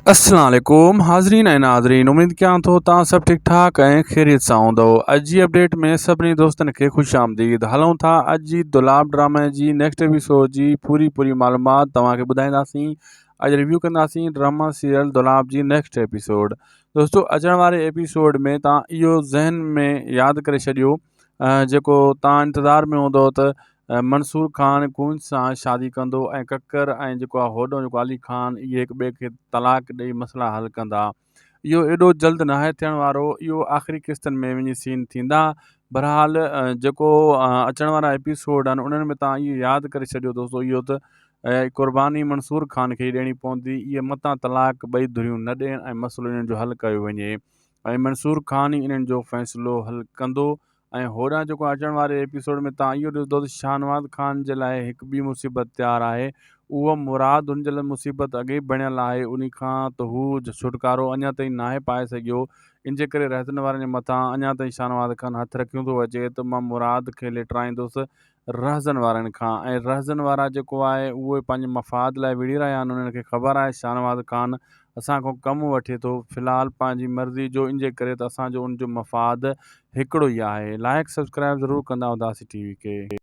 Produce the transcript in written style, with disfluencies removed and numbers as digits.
अस्सलाम वालेकुम हाज़रीन ऐं नाज़रीन, उम्मीद कयां थो तव्हां सभु ठीकु ठाक ऐं ख़ैरियत सां हूंदव। अॼु जी अपडेट में सभिनी दोस्तनि खे ख़ुशि आमदीद। हलूं था अॼु जी दुलाब ड्रामे जी नेक्स्ट एपिसोड जी पूरी मालूमात तव्हांखे ॿुधाईंदासीं। अॼु रिव्यू कंदासीं ड्रामा सीरियल दुलाब जी नेक्स्ट एपिसोड। दोस्तों, अचण वारे एपिसोड में तव्हां इहो ज़हन में यादि करे छॾियो जेको तव्हां इंतज़ार में हूंदो त मंसूर ख़ान कूंज सां शादी कंदो ऐं ककर ऐं जेको आहे होॾो जेको अली ख़ान इहे हिक ॿिए खे तलाक ॾेई मसइला हल कंदा। इहो एॾो जल्द नाहे थियण वारो, इहो आख़िरी क़िस्तनि में वञी सीन थींदा। बहरहाल जेको अचण वारा एपिसोड आहिनि उन्हनि में तव्हां इहो यादि करे छॾियो दोस्तों इहो त क़ुर्बानी मंसूर ख़ान खे ई ॾियणी पवंदी। इहे मतां तलाक ॿई धुरियूं न ॾियनि ऐं मसइलो इन्हनि जो हल कयो वञे ऐं मंसूर ख़ान ई इन्हनि जो फ़ैसिलो हल कंदो। ऐं होॾां जेको अचण वारे एपिसोड में तव्हां इहो ॾिसंदो त शाहनवाज़ ख़ान जे लाइ हिकु ॿी मुसीबत तयारु आहे। उहो मुराद हुन जे लाइ मुसीबत अॻे ई बणियल आहे, उन खां त हू छुटकारो अञा ताईं नाहे पाए सघियो। इन जे करे रहतनि वारनि जे मथां अञा ताईं शाहनवाज़ ख़ान हथु रखियो थो अचे त मां मुराद खे लिटाईंदुसि रहज़न वारनि खां। ऐं रहज़न वारा जेको आहे उहे पंहिंजे मफ़ाद लाइ विड़ी रहिया आहिनि। उन्हनि खे ख़बर आहे शाहनवाज़ ख़ान असांखां कमु वठे थो फ़िलहालु पंहिंजी मर्ज़ी जो, इन जे करे त असांजो उनजो मफ़ाद हिकिड़ो ई आहे। लाइक सब्सक्राइब ज़रूरु कंदा हुआसीं टीवी खे।